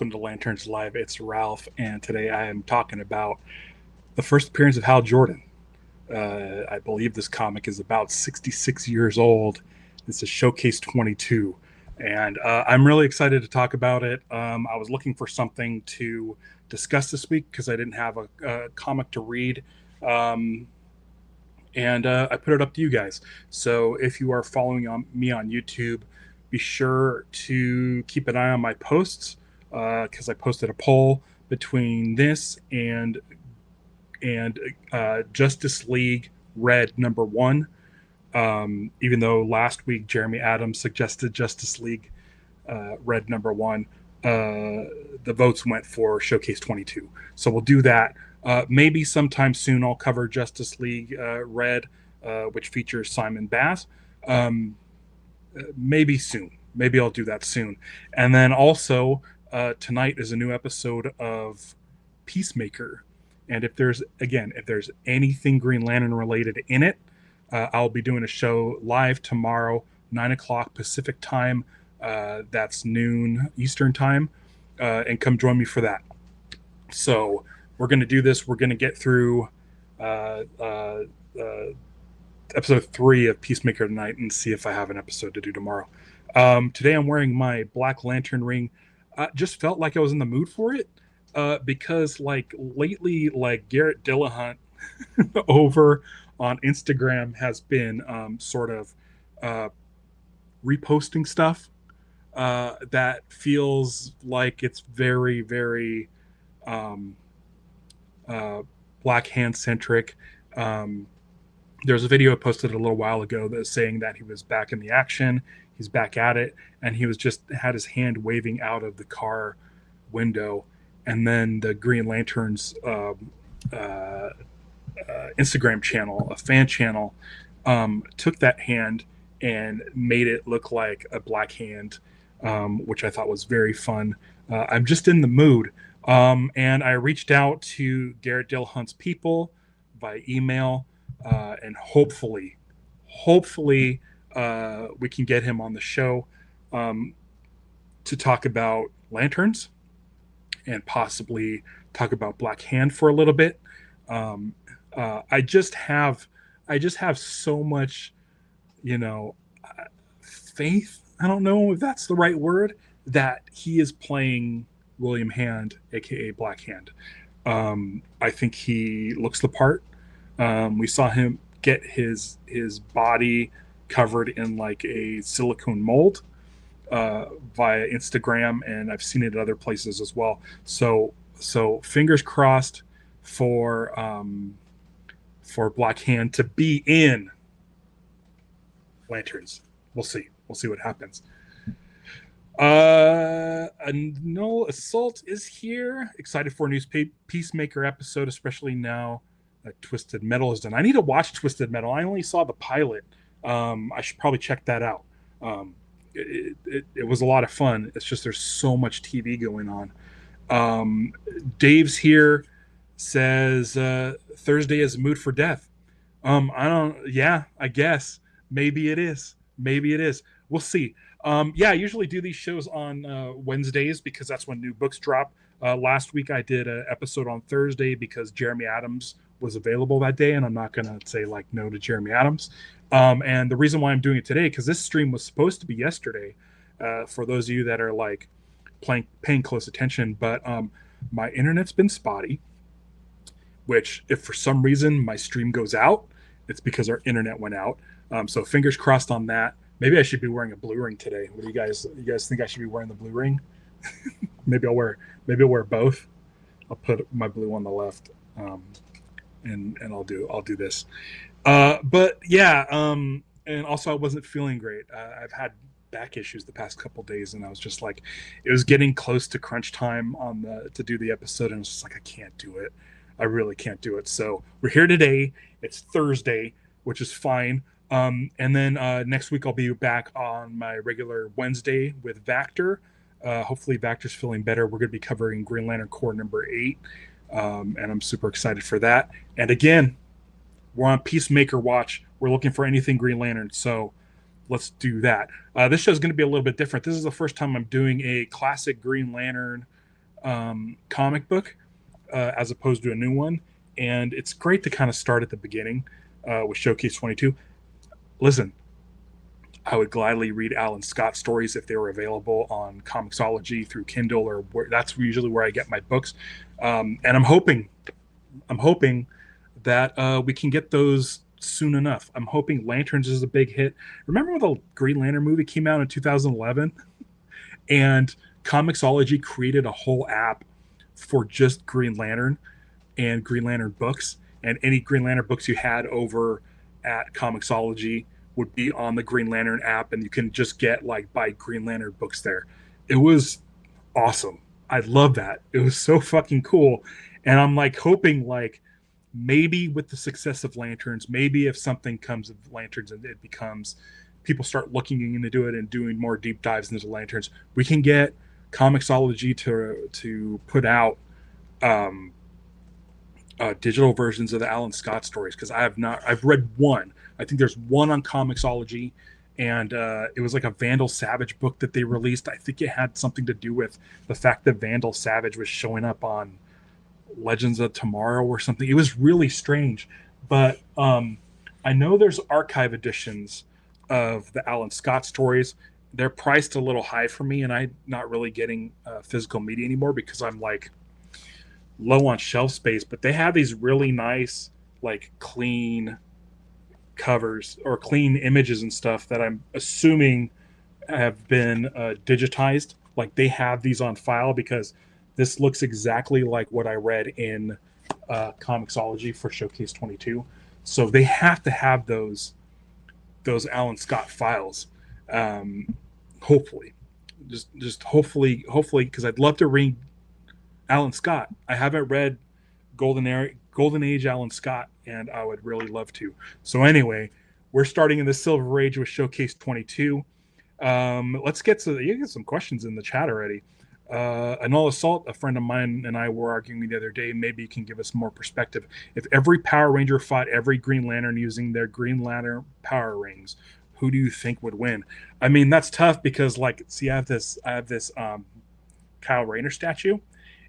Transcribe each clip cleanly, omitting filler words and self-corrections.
welcome to Lanterns Live. It's Ralph, and today I am talking about the first appearance of Hal Jordan. I believe this comic is about 66 years old. This is Showcase 22, and I'm really excited to talk about it. I was looking for something to discuss this week because I didn't have a comic to read. Um, and I put it up to you guys. So if you are following me on YouTube, be sure to keep an eye on my posts because I posted a poll between this and Justice League Red #1. Even though last week Jeremy Adams suggested Justice League Red #1, the votes went for Showcase 22. So we'll do that. Maybe sometime soon I'll cover Justice League Red, which features Simon Bass. Maybe soon. Maybe I'll do that soon. And then also, tonight is a new episode of Peacemaker. And if there's anything Green Lantern related in it, I'll be doing a show live tomorrow, 9 o'clock Pacific time. That's noon Eastern time. And come join me for that. So we're going to do this. We're going to get through uh, uh, uh, episode 3 of Peacemaker tonight and see if I have an episode to do tomorrow. Today I'm wearing my Black Lantern ring. Just felt like I was in the mood for it because, like, lately, like Garrett Dillahunt over on Instagram has been sort of uh, reposting stuff that feels like it's very, very um, uh, Black Hand centric. Um, there's a video I posted a little while ago that's saying that he was back in the action, he's back at it, and he was just had his hand waving out of the car window, and then the Green Lanterns uh, Instagram channel, a fan channel, took that hand and made it look like a black hand, which I thought was very fun. I'm just in the mood. And I reached out to Garrett Dillahunt's people by email, and hopefully, we can get him on the show um, to talk about lanterns and possibly talk about Black Hand for a little bit. Um, I just have so much, you know, faith. I don't know if that's the right word, that he is playing William Hand, aka Black Hand. I think he looks the part. We saw him get his body covered in like a silicone mold via Instagram, and I've seen it at other places as well. So fingers crossed for Black Hand to be in Lanterns. We'll see. We'll see what happens. A Null Assault is here. Excited for a new Peacemaker episode, especially now that Twisted Metal is done. I need to watch Twisted Metal. I only saw the pilot. I should probably check that out. It was a lot of fun. It's just there's so much TV going on. Dave's here, says Thursday is Mood for Death. I don't. Yeah, I guess maybe it is. Maybe it is. We'll see. Yeah, I usually do these shows on Wednesdays because that's when new books drop. Last week I did an episode on Thursday because Jeremy Adams was available that day, and I'm not gonna say like no to Jeremy Adams. And the reason why I'm doing it today, because this stream was supposed to be yesterday, for those of you that are like paying close attention, but my internet's been spotty. Which, if for some reason my stream goes out, it's because our internet went out. So fingers crossed on that. Maybe I should be wearing a blue ring today. What do you guys think I should be wearing the blue ring? maybe I'll wear both. I'll put my blue on the left, and I'll do this. But yeah, and also I wasn't feeling great. I've had back issues the past couple days, and I was just like, it was getting close to crunch time to do the episode, and I was just like, I can't do it. I really can't do it. So we're here today. It's Thursday, which is fine. And then next week I'll be back on my regular Wednesday with Vactor. Hopefully Vactor's feeling better. We're going to be covering Green Lantern Corps #8, and I'm super excited for that. And again, we're on Peacemaker watch. We're looking for anything Green Lantern, so let's do that. This show is going to be a little bit different. This is the first time I'm doing a classic Green Lantern comic book as opposed to a new one, and it's great to kind of start at the beginning with Showcase 22. Listen, I would gladly read Alan Scott stories if they were available on Comixology through Kindle, or that's usually where I get my books. And I'm hoping that we can get those soon enough. I'm hoping Lanterns is a big hit. Remember when the Green Lantern movie came out in 2011, and Comixology created a whole app for just Green Lantern and Green Lantern books, and any Green Lantern books you had over at Comixology would be on the Green Lantern app, and you can just get like buy Green Lantern books there. It was awesome. I love that. It was so fucking cool, and I'm like hoping like maybe with the success of Lanterns, maybe if something comes of Lanterns and it becomes people start looking into it and doing more deep dives into Lanterns, we can get Comixology to put out um, digital versions of the Alan Scott stories, because I have not. I've read one. I think there's one on Comixology, and it was like a Vandal Savage book that they released. I think it had something to do with the fact that Vandal Savage was showing up on Legends of Tomorrow or something. It was really strange, but I know there's archive editions of the Alan Scott stories. They're priced a little high for me, and I'm not really getting physical media anymore because I'm like low on shelf space. But they have these really nice, like clean covers or clean images and stuff that I'm assuming have been digitized. Like they have these on file because this looks exactly like what I read in Comixology for Showcase 22. So they have to have those Alan Scott files. Hopefully, just hopefully, because I'd love to read Alan Scott. I haven't read Golden Age Alan Scott, and I would really love to. So anyway, we're starting in the Silver Age with Showcase 22. Let's get to you get some questions in the chat already. Annual Assault, a friend of mine and I were arguing the other day. Maybe you can give us more perspective. If every Power Ranger fought every Green Lantern using their Green Lantern power rings, who do you think would win? I mean, that's tough because, like, see, I have this Kyle Rayner statue,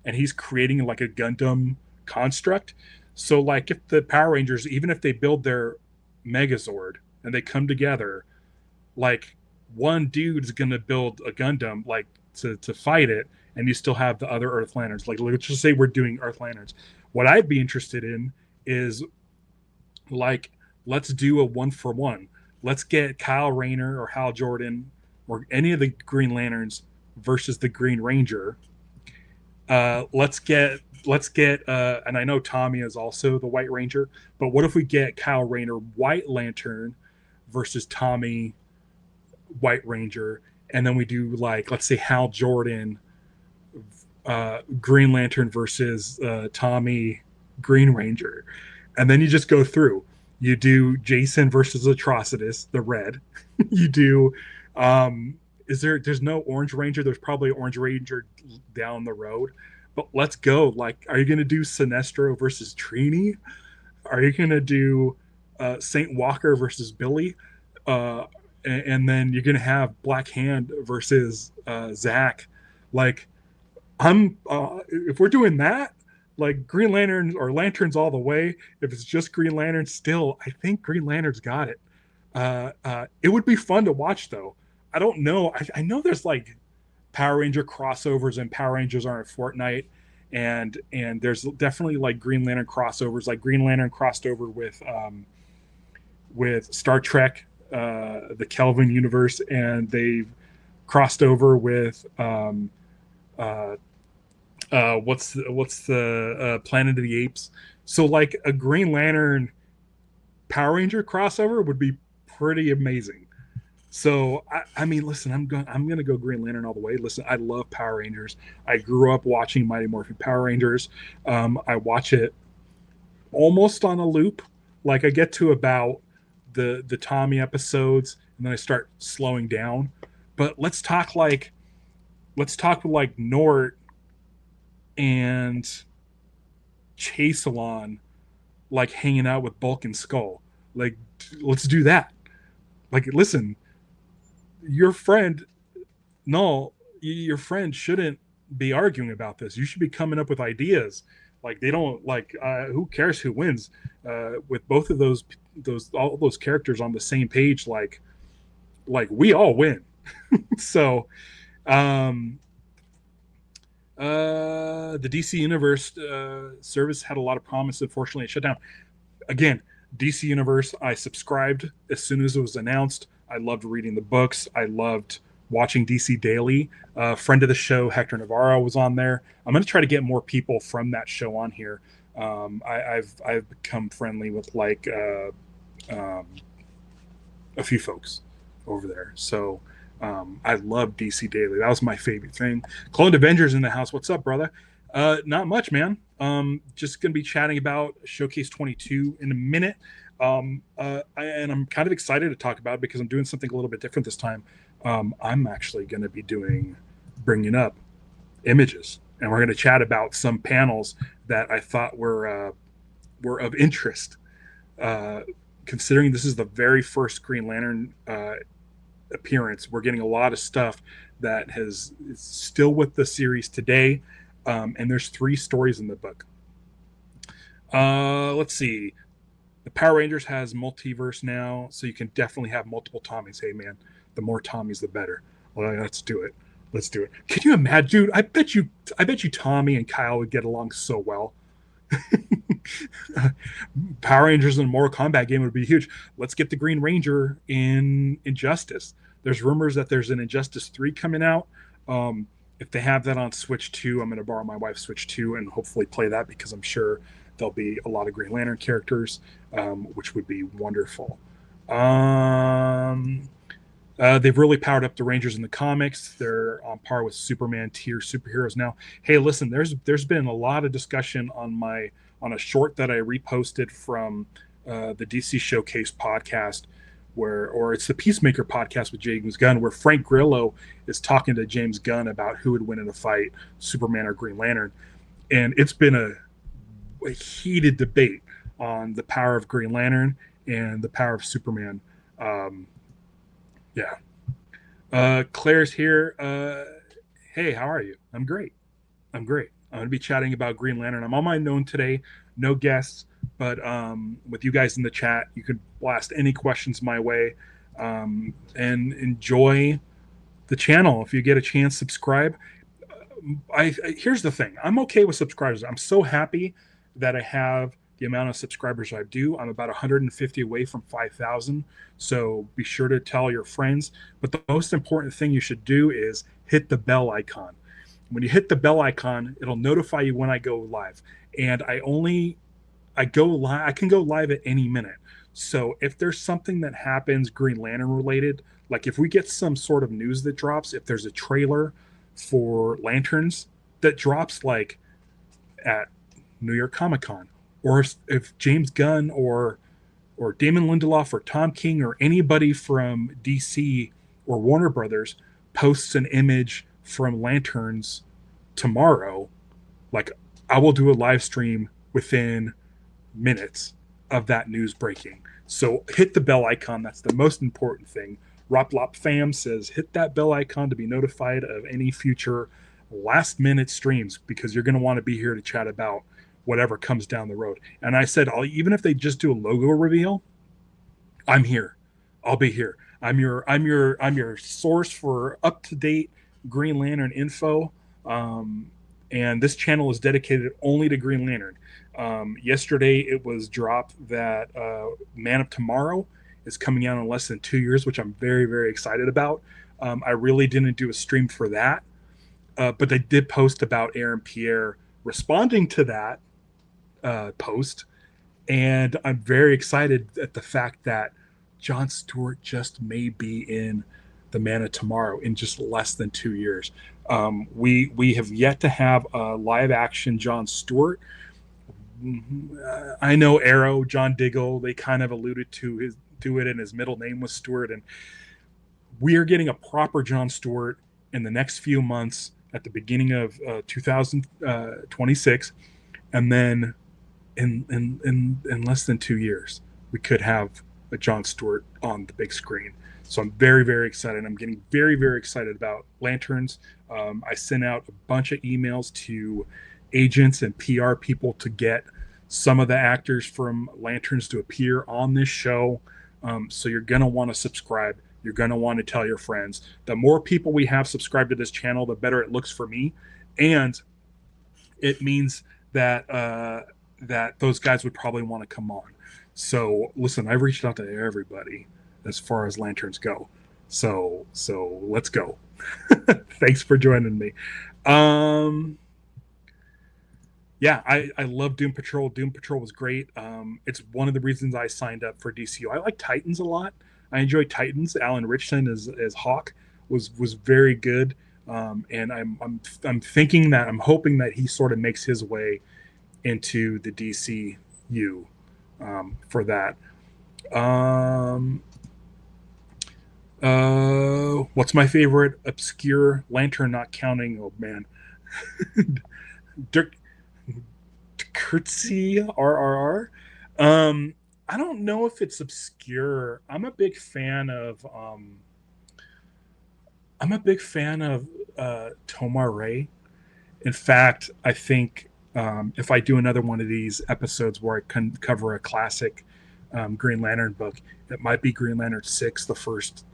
and he's creating like a Gundam construct. So, like, if the Power Rangers, even if they build their Megazord and they come together, like one dude's gonna build a Gundam like to fight it, and you still have the other Earth Lanterns. Like let's just say we're doing Earth Lanterns. What I'd be interested in is like let's do a 1-for-1. Let's get Kyle Rayner or Hal Jordan or any of the Green Lanterns versus the Green Ranger. Let's get and I know Tommy is also the White Ranger, but what if we get Kyle Rayner White Lantern versus Tommy White Ranger, and then we do like let's say Hal Jordan Green Lantern versus Tommy Green Ranger, and then you just go through. You do Jason versus Atrocitus, the red. You do. Is there? There's no Orange Ranger. There's probably Orange Ranger down the road. But let's go. Like, are you going to do Sinestro versus Trini? Are you going to do Saint Walker versus Billy? And then you're going to have Black Hand versus Zach. Like, I'm if we're doing that, like Green Lanterns or Lanterns all the way. If it's just Green Lanterns, still, I think Green Lanterns got it. It would be fun to watch, though. I don't know. I know there's like Power Ranger crossovers, and Power Rangers are in Fortnite, and there's definitely like Green Lantern crossovers. Like Green Lantern crossed over with Star Trek, the Kelvin universe, and they crossed over with uh, what's the Planet of the Apes. So like a Green Lantern Power Ranger crossover would be pretty amazing. So I mean, listen, I'm gonna go Green Lantern all the way. Listen, I love Power Rangers. I grew up watching Mighty Morphin Power Rangers. I watch it almost on a loop. Like I get to about the Tommy episodes, and then I start slowing down. But let's talk like Nort and Chase-Alon, like hanging out with Bulk and Skull. Like, let's do that. Like, listen, your friend, no, your friend shouldn't be arguing about this. You should be coming up with ideas. Like they don't like. Who cares who wins? With both of those all those characters on the same page, like we all win. So um, the DC Universe service had a lot of promise. Unfortunately, it shut down. Again, DC Universe, I subscribed as soon as it was announced. I loved reading the books. I loved watching DC Daily. Friend of the show, Hector Navarro, was on there. I'm going to try to get more people from that show on here. I've become friendly with um, a few folks over there. So I love DC Daily. That was my favorite thing. Cloned Avengers in the house. What's up, brother? Not much, man. Just gonna be chatting about Showcase 22 in a minute. And I'm kind of excited to talk about it because I'm doing something a little bit different this time. I'm actually going to be bringing up images, and we're going to chat about some panels that I thought were of interest. Uh, Considering this is the very first Green Lantern appearance, we're getting a lot of stuff that is still with the series today. And there's 3 stories in the book. Let's see. The Power Rangers has multiverse now, so you can definitely have multiple Tommies. Hey, man, the more Tommies, the better. Well, let's do it. Let's do it. Can you imagine, dude? I bet you Tommy and Kyle would get along so well. Power Rangers in a Mortal Kombat game would be huge. Let's get the Green Ranger in Injustice. There's rumors that there's an Injustice 3 coming out. If they have that on Switch 2, I'm going to borrow my wife's Switch 2 and hopefully play that because I'm sure there'll be a lot of Green Lantern characters, which would be wonderful. They've really powered up the Rangers in the comics. They're on par with Superman tier superheroes now. Hey, listen, there's been a lot of discussion on a short that I reposted from the DC Showcase podcast, or it's the Peacemaker podcast with James Gunn, where Frank Grillo is talking to James Gunn about who would win in a fight, Superman or Green Lantern, and it's been a heated debate on the power of Green Lantern and the power of Superman. Yeah. Claire's here. Hey, how are you? I'm great. I'm great. I'm going to be chatting about Green Lantern. I'm on my own today. No guests, but with you guys in the chat, you can blast any questions my way and enjoy the channel. If you get a chance, subscribe. Here's the thing. I'm okay with subscribers. I'm so happy that I have the amount of subscribers I do. I'm about 150 away from 5,000. So be sure to tell your friends. But the most important thing you should do is hit the bell icon. When you hit the bell icon, it'll notify you when I go live. And I go live. I can go live at any minute. So if there's something that happens Green Lantern related, like if we get some sort of news that drops, if there's a trailer for Lanterns that drops like at New York Comic Con, or if James Gunn or Damon Lindelof or Tom King or anybody from DC or Warner Brothers posts an image from Lanterns tomorrow, like I will do a live stream within minutes of that news breaking. So hit the bell icon. That's the most important thing. Roplop Fam says hit that bell icon to be notified of any future last minute streams, because you're going to want to be here to chat about whatever comes down the road. And I said, even if they just do a logo reveal, I'm here. I'll be here. I'm your source for up to date Green Lantern info. And this channel is dedicated only to Green Lantern. Yesterday it was dropped that Man of Tomorrow is coming out in less than 2 years, which I'm very, very excited about. I really didn't do a stream for that, but they did post about Aaron Pierre responding to that post, and I'm very excited at the fact that Jon Stewart just may be in the Man of Tomorrow in just less than 2 years. We have yet to have a live action Jon Stewart. I know Arrow, John Diggle, they kind of alluded to it, and his middle name was Stewart, and we are getting a proper Jon Stewart in the next few months at the beginning of 2026, and then in less than 2 years we could have a Jon Stewart on the big screen. So I'm very, very excited. I'm getting very, very excited about lanterns. I sent out a bunch of emails to agents and PR people to get some of the actors from Lanterns to appear on this show. So you're going to want to subscribe. You're going to want to tell your friends. The more people we have subscribed to this channel, the better it looks for me. And it means that that those guys would probably want to come on. So listen, I've reached out to everybody as far as lanterns go. So let's go. Thanks for joining me. Um, yeah, I love Doom Patrol. Doom Patrol was great. It's one of the reasons I signed up for DCU. I like Titans a lot. I enjoy Titans. Alan Richson as Hawk was very good. And I'm thinking that I'm hoping that he sort of makes his way into the DCU for that. Um, what's my favorite obscure lantern? Not counting. Oh man, Dirk Curtsy RRR. I don't know if it's obscure. I'm a big fan of Tomar Ray. In fact, I think if I do another one of these episodes where I can cover a classic Green Lantern book, it might be Green Lantern 6, the first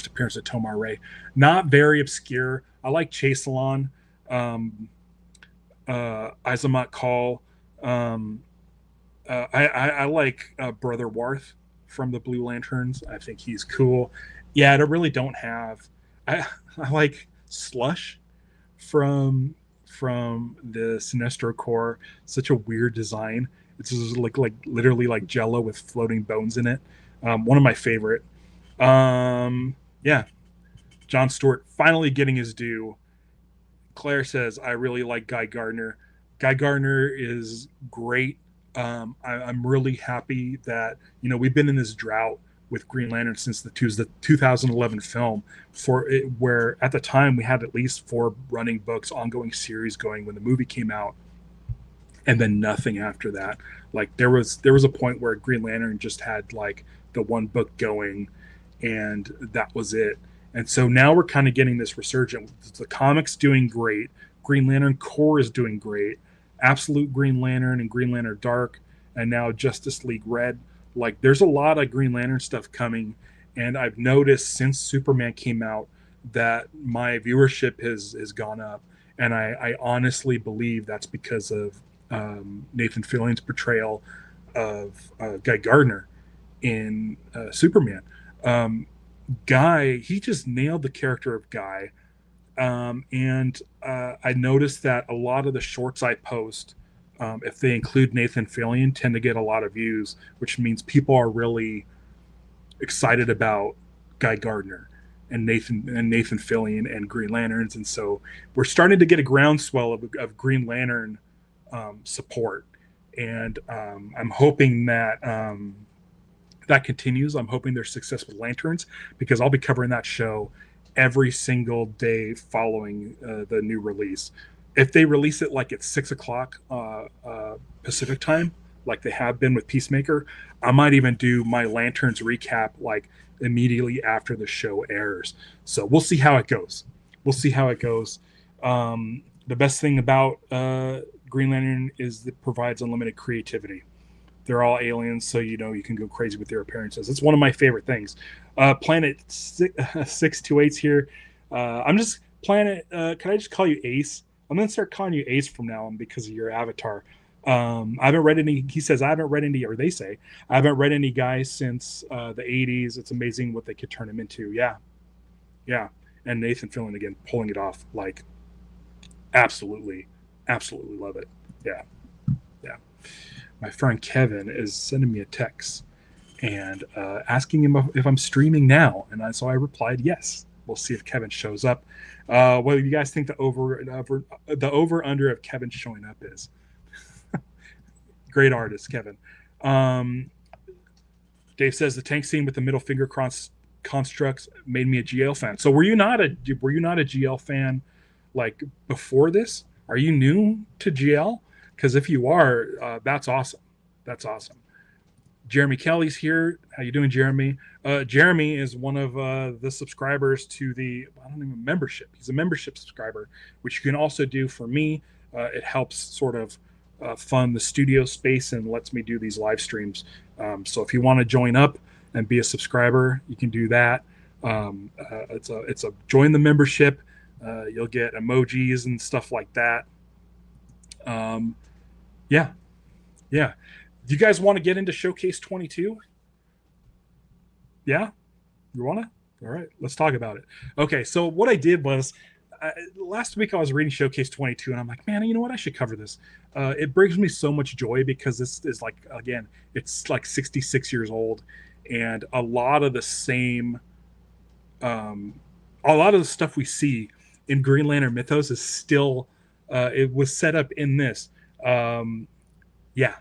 appearance of Tomar Ray. Not very obscure. I like Chaselon, Izamat Call. Um, I like Brother Warth from the Blue Lanterns. I think he's cool. Yeah, I really don't have. I like Slush from the Sinestro Corps. Such a weird design. It's just like literally like Jello with floating bones in it. One of my favorite. Yeah, John Stewart finally getting his due. Claire says, I really like Guy Gardner. Guy Gardner is great. I'm really happy that, we've been in this drought with Green Lantern since the 2011 film, where at the time we had at least 4 running books, ongoing series going when the movie came out, and then nothing after that. Like there was a point where Green Lantern just had like the one book going, and that was it. And so now we're kind of getting this resurgence. The comics doing great. Green Lantern Corps is doing great. Absolute Green Lantern and Green Lantern Dark, and now Justice League Red. Like there's a lot of Green Lantern stuff coming, and I've noticed since Superman came out that my viewership has gone up, and I honestly believe that's because of Nathan Fillion's portrayal of Guy Gardner in Superman. Um, Guy, he just nailed the character of Guy. And I noticed that a lot of the shorts I post, if they include Nathan Fillion, tend to get a lot of views, which means people are really excited about Guy Gardner and Nathan Fillion and Green Lanterns, and so we're starting to get a groundswell of Green Lantern support, and I'm hoping that that continues. I'm hoping there's success with Lanterns, because I'll be covering that show every single day following the new release. If they release it like at 6 o'clock Pacific time, like they have been with Peacemaker, I might even do my Lanterns recap like immediately after the show airs. So we'll see how it goes. We'll see how it goes. The best thing about Green Lantern is it provides unlimited creativity. They're all aliens, so you can go crazy with their appearances. It's one of my favorite things. Planet 628's here. I'm just Planet. Can I just call you Ace? I'm gonna start calling you Ace from now on because of your avatar. I haven't read any. He says I haven't read any, or they say I haven't read any guys since the '80s. It's amazing what they could turn him into. Yeah, yeah. And Nathan Fillion again pulling it off, like absolutely, absolutely love it. Yeah, yeah. My friend Kevin is sending me a text and asking him if I'm streaming now, and so I replied yes. We'll see if Kevin shows up. What do you guys think the over under of Kevin showing up is? Great artist, Kevin. Dave says the tank scene with the middle finger constructs made me a GL fan. So were you not a GL fan like before this? Are you new to GL? Because if you are, that's awesome. That's awesome. Jeremy Kelly's here. How you doing, Jeremy? Jeremy is one of the subscribers to the I don't even membership. He's a membership subscriber, which you can also do for me. It helps sort of fund the studio space and lets me do these live streams. So if you want to join up and be a subscriber, you can do that. It's a join the membership. You'll get emojis and stuff like that. Um, yeah, yeah. Do you guys want to get into Showcase 22? Yeah, you want to? All right, let's talk about it. Okay, so what I did was last week I was reading Showcase 22, and I'm like, man, you know what? I should cover this. It brings me so much joy because this is like, again, it's like 66 years old, and um, a lot of the stuff we see in Green Lantern mythos is still, it was set up in this. Um, yeah,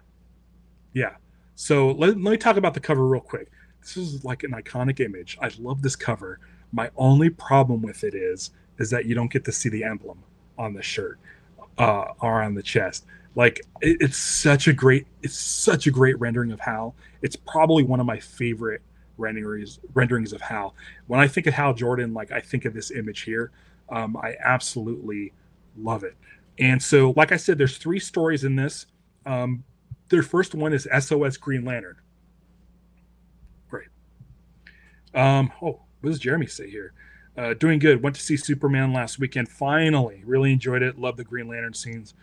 yeah. So let me talk about the cover real quick. This is like an iconic image. I love this cover. My only problem with it is that you don't get to see the emblem on the shirt or on the chest. Like it's such a great rendering of Hal. It's probably one of my favorite renderings of Hal. When I think of Hal Jordan, like I think of this image here. I absolutely love it. And so, like I said, there's three stories in this. Um, their first one is SOS Green Lantern. Great. What does Jeremy say here? Doing good. Went to see Superman last weekend. Finally, really enjoyed it. Love the Green Lantern scenes.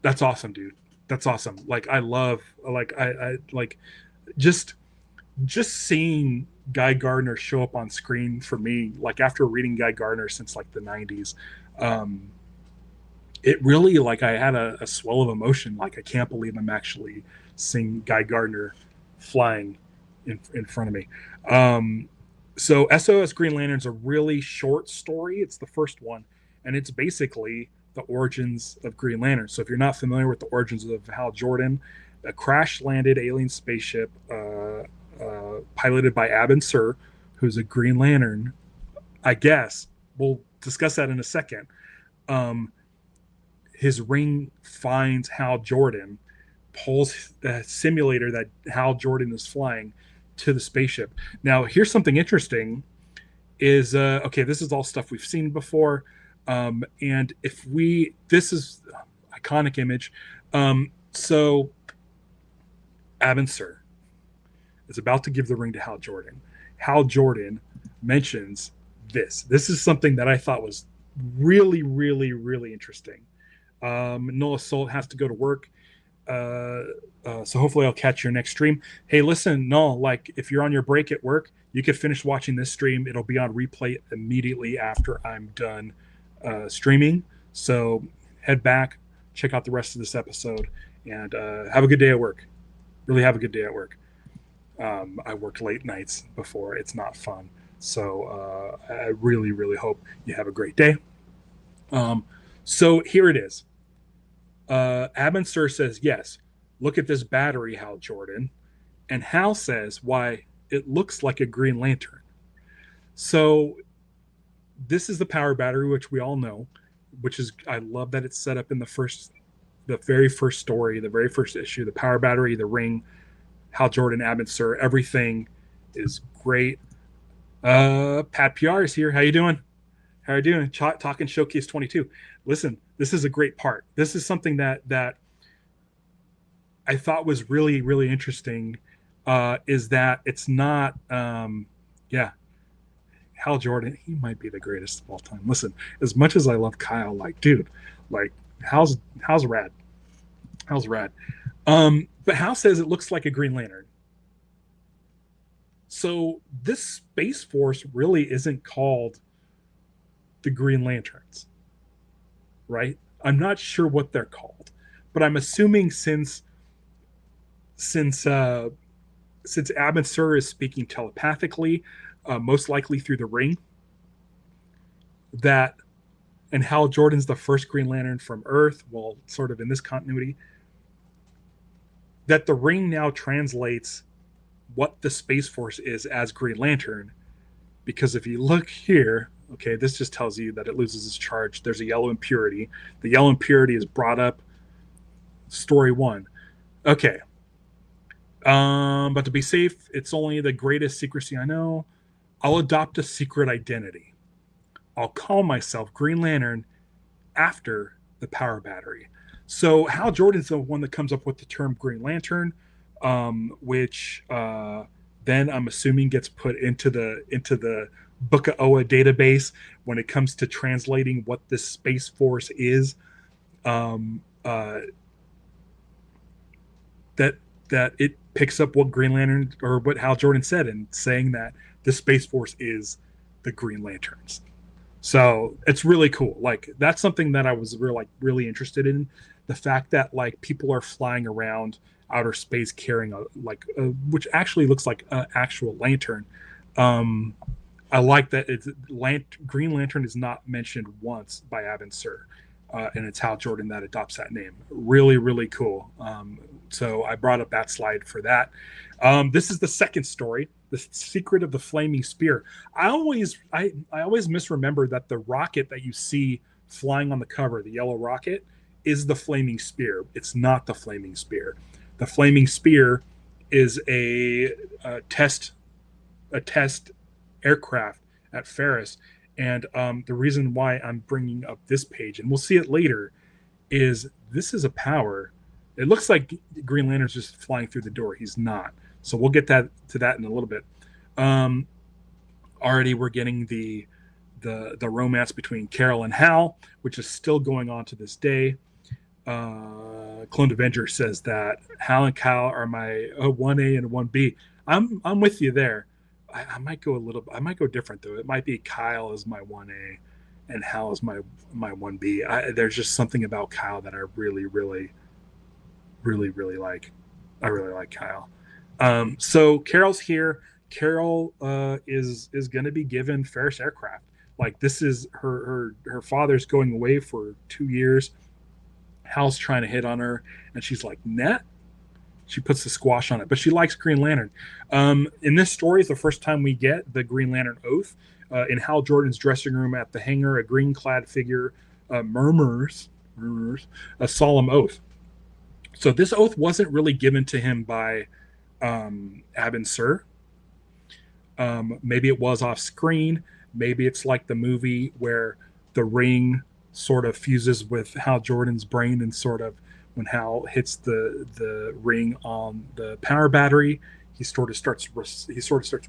That's awesome, dude. That's awesome. Like I love, like I like just just seeing Guy Gardner show up on screen for me. Like after reading Guy Gardner since like the '90s, um, it really like I had a swell of emotion. Like I can't believe I'm actually seeing Guy Gardner flying in front of me. Um, so SOS Green Lantern's a really short story. It's the first one, and it's basically the origins of Green Lantern. So if you're not familiar with the origins of Hal Jordan, a crash landed alien spaceship piloted by Abin Sur, who's a Green Lantern. I guess we'll discuss that in a second. Um, his ring finds Hal Jordan, pulls the simulator that Hal Jordan is flying to the spaceship. Now, here's something interesting: is okay. This is all stuff we've seen before, and if we this is iconic image. So Abin Sur is about to give the ring to Hal Jordan. Hal Jordan mentions this. This is something that I thought was really, really, really interesting. Noah Solt has to go to work. So hopefully I'll catch your next stream. Hey, listen, no, like if you're on your break at work, you could finish watching this stream. It'll be on replay immediately after I'm done streaming. So head back, check out the rest of this episode, and have a good day at work. Really have a good day at work. I worked late nights before. It's not fun. So I really, really hope you have a great day. So here it is. Abin Sur says, yes, look at this battery, Hal Jordan. And Hal says, why, it looks like a Green Lantern. So this is the power battery, which we all know, which is, I love that it's set up in the very first story, the very first issue, the power battery, the ring, Hal Jordan, Abin Sur, everything is great. Pat PR is here. How you doing? How are you doing? Talking Showcase 22. Listen, this is a great part. This is something that I thought was really, really interesting. Is that it's not, yeah, Hal Jordan. He might be the greatest of all time. Listen, as much as I love Kyle, like, dude, like, Hal's rad. Hal's rad. But Hal says it looks like a Green Lantern. So this Space Force really isn't called the Green Lanterns, right? I'm not sure what they're called, but I'm assuming since Abin Sur is speaking telepathically, most likely through the ring, that and Hal Jordan's the first Green Lantern from Earth, well, sort of in this continuity, that the ring now translates what the Space Force is as Green Lantern. Because if you look here, okay, this just tells you that it loses its charge. There's a yellow impurity. The yellow impurity is brought up story one. Okay. But to be safe, it's only the greatest secrecy I know. I'll adopt a secret identity. I'll call myself Green Lantern after the power battery. So Hal Jordan's the one that comes up with the term Green Lantern, which then I'm assuming gets put into the Book of Oa database when it comes to translating what this Space Force is. Um, uh, that that it picks up what Green Lantern or what Hal Jordan said and saying that the Space Force is the Green Lanterns. So it's really cool. Like that's something that I was really interested in. The fact that like people are flying around outer space carrying which actually looks like an actual lantern. Um, I like that Green Lantern is not mentioned once by Abin Sur, and it's Hal Jordan that adopts that name. Really, really cool. So I brought up that slide for that. This is the second story, the secret of the flaming spear. I always misremember that the rocket that you see flying on the cover, the yellow rocket, is the flaming spear. It's not the flaming spear. The flaming spear is a test aircraft at Ferris. And the reason why I'm bringing up this page, and we'll see it later, is this is a power. It looks like Green Lantern's just flying through the door. He's not. So we'll get to that in a little bit. Um, Already we're getting the romance between Carol and Hal, which is still going on to this day. Clone Avenger says that Hal and Cal are my 1A and 1B. I'm with you there. I might go I might go different though. It might be Kyle is my 1A and Hal is my 1B. There's just something about Kyle that I really, really, really, really like. I really like Kyle. So Carol's here. Carol is going to be given Ferris aircraft. Like this is her father's going away for 2 years. Hal's trying to hit on her, and she's like, "Net." She puts the squash on it, but she likes Green Lantern. In this story, is the first time we get the Green Lantern oath. In Hal Jordan's dressing room at the hangar, a green-clad figure murmurs a solemn oath. So this oath wasn't really given to him by Abin Sur. Maybe it was off screen. Maybe it's like the movie where the ring sort of fuses with Hal Jordan's brain, and sort of when Hal hits the ring on the power battery, he sort of starts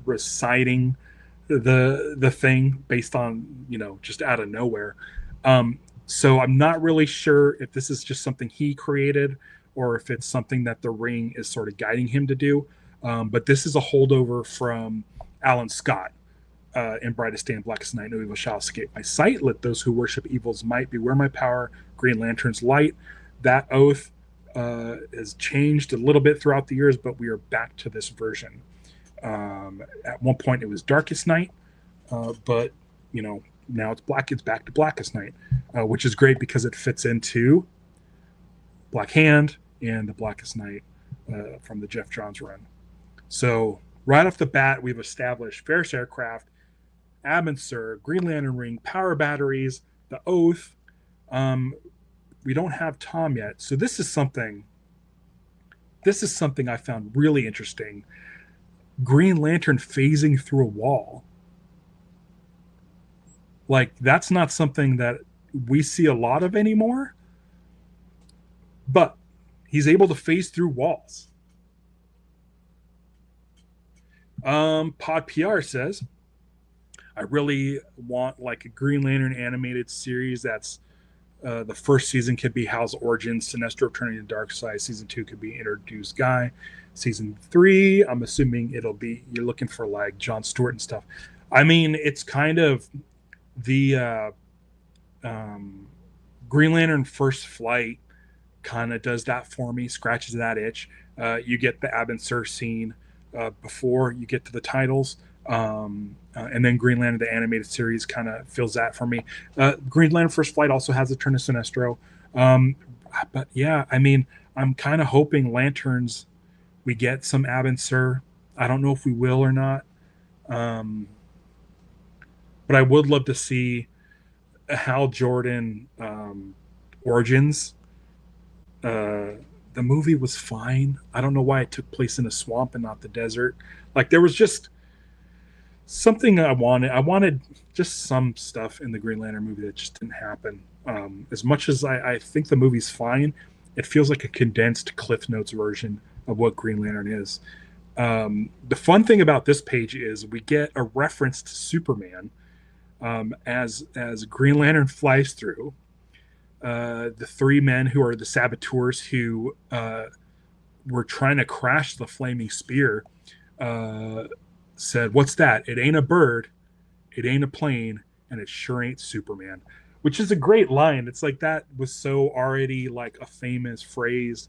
reciting the thing based on just out of nowhere. So I'm not really sure if this is just something he created or if it's something that the ring is sort of guiding him to do. But this is a holdover from Alan Scott in Brightest Day and Blackest Night. No evil shall escape my sight. Let those who worship evil's might beware my power. Green Lantern's light. That oath has changed a little bit throughout the years, but we are back to this version. At one point, it was Darkest Night, but now it's black. It's back to Blackest Night, which is great because it fits into Black Hand and the Blackest Night from the Jeff Johns run. So right off the bat, we've established Ferris aircraft, Abin Sur, Green Lantern ring, power batteries, the oath. We don't have Tom yet, so this is something. This is something I found really interesting. Green Lantern phasing through a wall. Like that's not something that we see a lot of anymore. But he's able to phase through walls. Pod PR says, I really want like a Green Lantern animated series that's the first season could be Hal's origins, Sinestro turning to dark side. Season 2 could be Introduced Guy. Season 3, I'm assuming it'll be you're looking for like John Stewart and stuff. I mean, it's kind of the Green Lantern First Flight kind of does that for me, scratches that itch. You get the Abin Sur scene before you get to the titles. And then Green Lantern, the animated series, kind of fills that for me. Green Lantern First Flight also has a turn of Sinestro. But yeah, I mean, I'm kind of hoping Lanterns, we get some Abin Sur. I don't know if we will or not. But I would love to see a Hal Jordan Origins. The the movie was fine. I don't know why it took place in a swamp and not the desert. Like there was just something I wanted. I wanted just some stuff in the Green Lantern movie that just didn't happen. As much as I think the movie's fine, it feels like a condensed Cliff Notes version of what Green Lantern is. The fun thing about this page is we get a reference to Superman as Green Lantern flies through. The three men who are the saboteurs who were trying to crash the flaming spear uh, said, "What's that? It ain't a bird, it ain't a plane, and it sure ain't Superman." Which is a great line. It's like that was so already like a famous phrase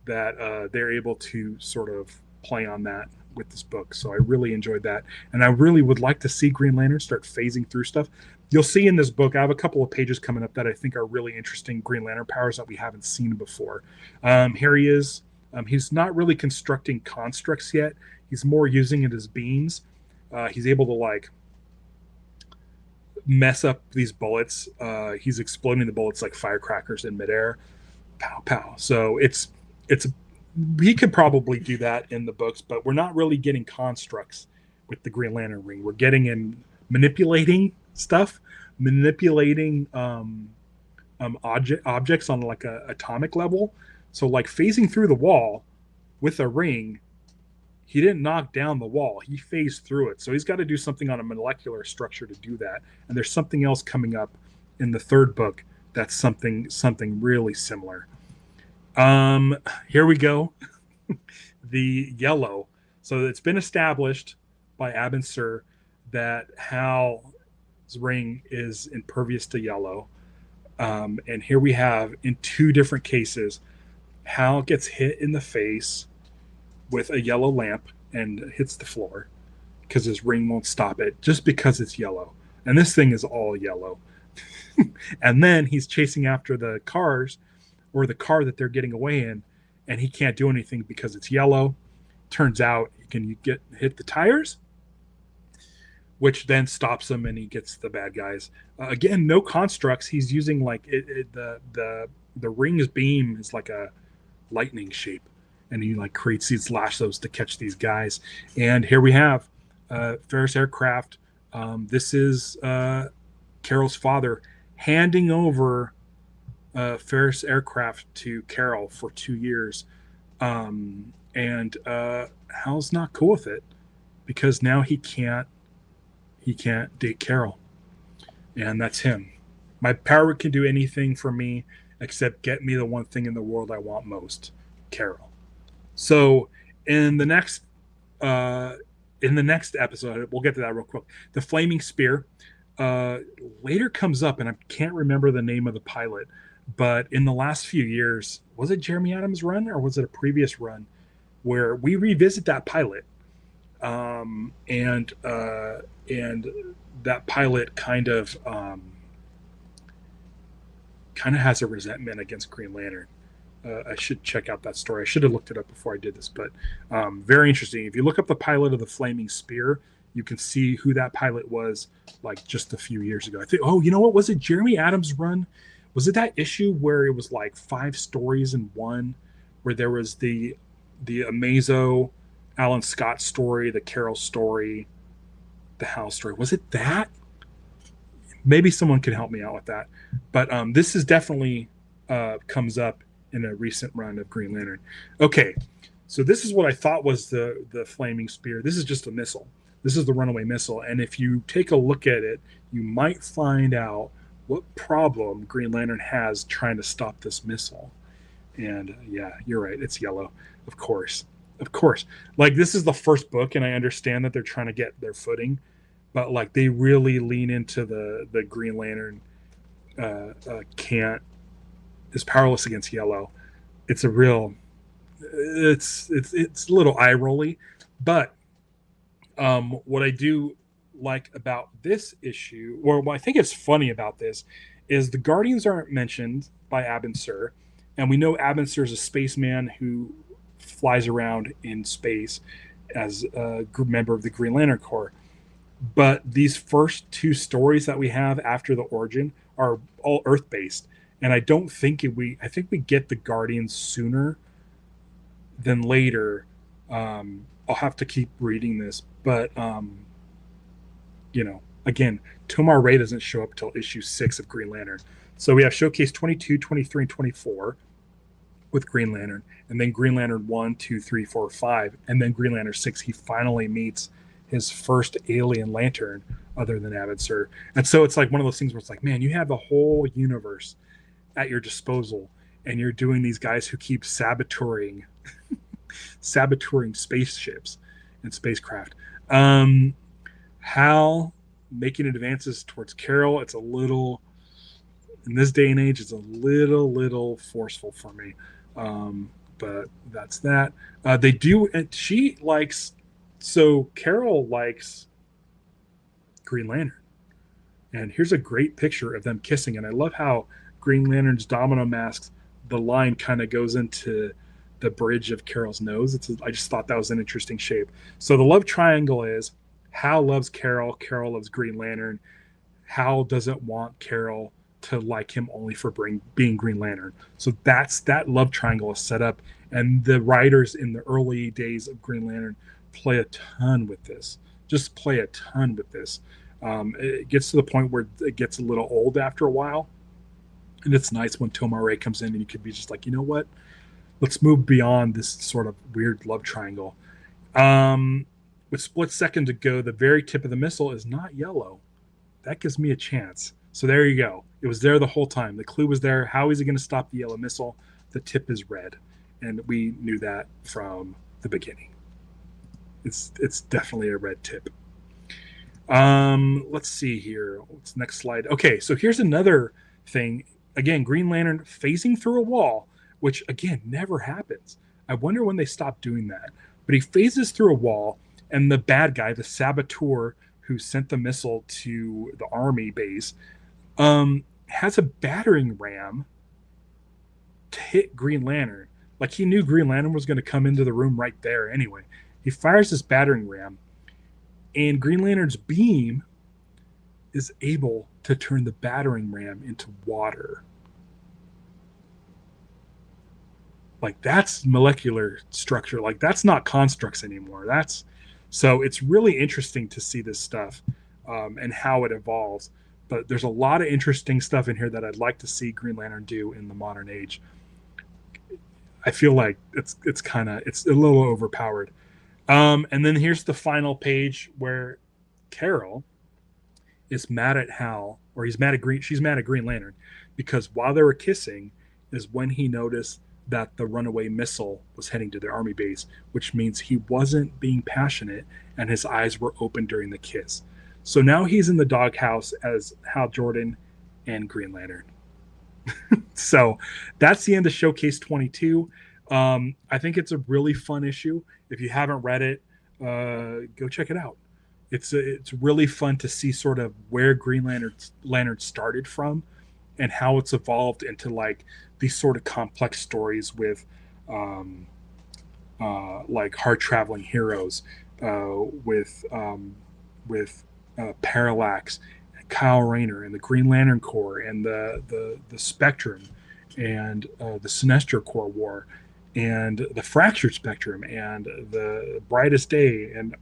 that they're able to sort of play on that with this book. So I really enjoyed that, and I really would like to see Green Lantern start phasing through stuff. You'll see in this book, I have a couple of pages coming up that I think are really interesting Green Lantern powers that we haven't seen before. Here he is. He's not really constructing constructs yet. He's more using it as beams. He's able to like mess up these bullets. He's exploding the bullets like firecrackers in midair. Pow pow. So it's he could probably do that in the books, but we're not really getting constructs with the Green Lantern ring. We're getting him manipulating stuff, manipulating objects on like a atomic level. So like phasing through the wall with a ring, he didn't knock down the wall. He phased through it. So he's got to do something on a molecular structure to do that. And there's something else coming up in the third book that's something really similar. Here we go. The yellow. So it's been established by Abin Sur that Hal's ring is impervious to yellow. And here we have in two different cases, Hal gets hit in the face with a yellow lamp and hits the floor because his ring won't stop it just because it's yellow. And this thing is all yellow. And then he's chasing after the cars or the car that they're getting away in, and he can't do anything because it's yellow. Turns out he can hit the tires, which then stops him and he gets the bad guys. Again, no constructs. He's using like the ring's beam is like a lightning shape, and he like creates these lassos to catch these guys. And here we have Ferris Aircraft. This is Carol's father handing over Ferris Aircraft to Carol for 2 years. And Hal's not cool with it because now he can't date Carol. And that's him. My power can do anything for me except get me the one thing in the world I want most, Carol. So in the next episode, we'll get to that real quick. The Flaming Spear later comes up, and I can't remember the name of the pilot, but in the last few years, was it Jeremy Adams' run or was it a previous run where we revisit that pilot? And that pilot kind of has a resentment against Green Lantern. I should check out that story. I should have looked it up before I did this, but very interesting. If you look up the pilot of the Flaming Spear, you can see who that pilot was like just a few years ago. I think, oh, you know what? Was it Jeremy Adams' run? Was it that issue where it was like 5 stories in one, where there was the Amazo Alan Scott story, the Carol story, the Hal story? Was it that? Maybe someone can help me out with that. But this is definitely comes up in a recent run of Green Lantern. Okay, so this is what I thought was the Flaming Spear. This is just a missile. This is the runaway missile. And if you take a look at it, you might find out what problem Green Lantern has trying to stop this missile. And yeah, you're right. It's yellow. Of course. Like, this is the first book, and I understand that they're trying to get their footing, but like they really lean into the Green Lantern is powerless against yellow. It's a little eye rolly, but what I do like about this issue, or what I think is funny about this, is the Guardians aren't mentioned by Abin Sur, and we know Abin Sur is a spaceman who flies around in space as a member of the Green Lantern Corps. But these first 2 stories that we have after the origin are all Earth based, and I don't think I think we get the Guardians sooner then later, I'll have to keep reading this, but again, Tomar Ray doesn't show up till issue 6 of Green Lantern. So we have Showcase 22, 23, and 24 with Green Lantern, and then Green Lantern 1, 2, 3, 4, 5, and then Green Lantern 6. He finally meets his first alien lantern other than Avid Sur. And so it's like one of those things where it's like, man, you have a whole universe at your disposal, and you're doing these guys who keep saboteuring spaceships and spacecraft. Hal making advances towards Carol. It's a little, in this day and age, it's a little forceful for me. But that's that. They do, and she likes, so Carol likes Green Lantern. And here's a great picture of them kissing. And I love how Green Lantern's domino masks, the line kind of goes into the bridge of Carol's nose. I just thought that was an interesting shape. So the love triangle is Hal loves Carol, Carol loves Green Lantern. Hal doesn't want Carol to like him only for being Green Lantern. So that love triangle is set up, and the writers in the early days of Green Lantern play a ton with this. Just play a ton with this. It gets to the point where it gets a little old after a while, and it's nice when Tomar Ray comes in and you could be just like, you know what? Let's move beyond this sort of weird love triangle. With split second to go, the very tip of the missile is not yellow. That gives me a chance. So there you go. It was there the whole time. The clue was there. How is he going to stop the yellow missile? The tip is red. And we knew that from the beginning. It's definitely a red tip. Let's see here. What's next slide? Okay, so here's another thing. Again, Green Lantern phasing through a wall, which again never happens. I wonder when they stop doing that. But he phases through a wall, and the bad guy, the saboteur who sent the missile to the army base, has a battering ram to hit Green Lantern. Like he knew Green Lantern was going to come into the room right there anyway. He fires this battering ram, and Green Lantern's beam is able to turn the battering ram into water. Like that's molecular structure. Like that's not constructs anymore. So it's really interesting to see this stuff and how it evolves. But there's a lot of interesting stuff in here that I'd like to see Green Lantern do in the modern age. I feel like it's a little overpowered. And then here's the final page where Carol is mad at Hal, or she's mad at Green Lantern, because while they were kissing is when he noticed that the runaway missile was heading to their army base, which means he wasn't being passionate and his eyes were open during the kiss. So now he's in the doghouse as Hal Jordan and Green Lantern. So that's the end of Showcase 22. I think it's a really fun issue. If you haven't read it, go check it out. It's really fun to see sort of where Green Lantern started from and how it's evolved into like these sort of complex stories with like hard traveling heroes, with Parallax, Kyle Rayner, and the Green Lantern Corps, and the Spectrum, and the Sinestro Corps War, and the Fractured Spectrum, and the Brightest Day, and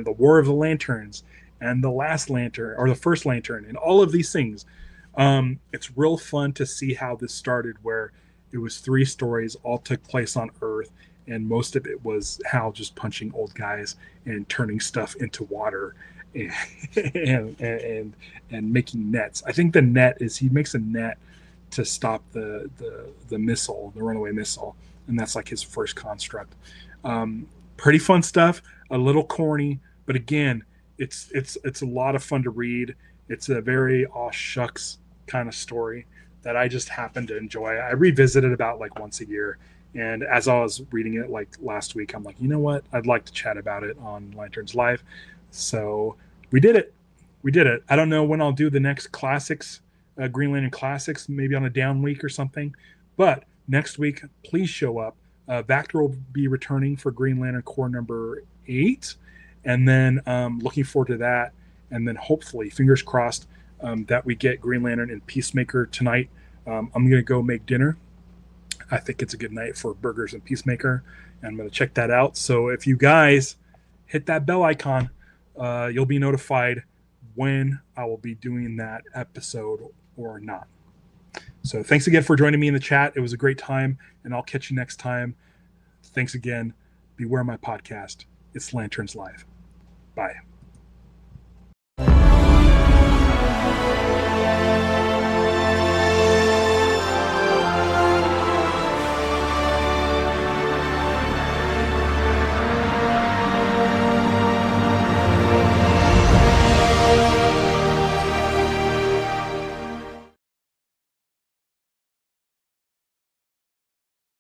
the War of the Lanterns, and the Last Lantern, or the First Lantern, and all of these things. It's real fun to see how this started, where it was 3 stories, all took place on Earth, and most of it was Hal just punching old guys and turning stuff into water and making nets. I think the net is he makes a net to stop the missile, the runaway missile, and that's like his first construct. Pretty fun stuff, a little corny, but again, it's a lot of fun to read. It's a very aw shucks kind of story that I just happen to enjoy. I revisit it about like once a year, and as I was reading it like last week, I'm like, you know what? I'd like to chat about it on Lanterns Live. So we did it. I don't know when I'll do the next classics, Green Lantern classics, maybe on a down week or something. But next week, please show up. Vactor will be returning for Green Lantern Corps number 8, and then looking forward to that. And then hopefully, fingers crossed, that we get Green Lantern and Peacemaker tonight. I'm going to go make dinner. I think it's a good night for burgers and Peacemaker, and I'm going to check that out. So if you guys hit that bell icon, you'll be notified when I will be doing that episode or not. So thanks again for joining me in the chat. It was a great time, and I'll catch you next time. Thanks again. Beware my podcast. It's Lanterns Live. Bye.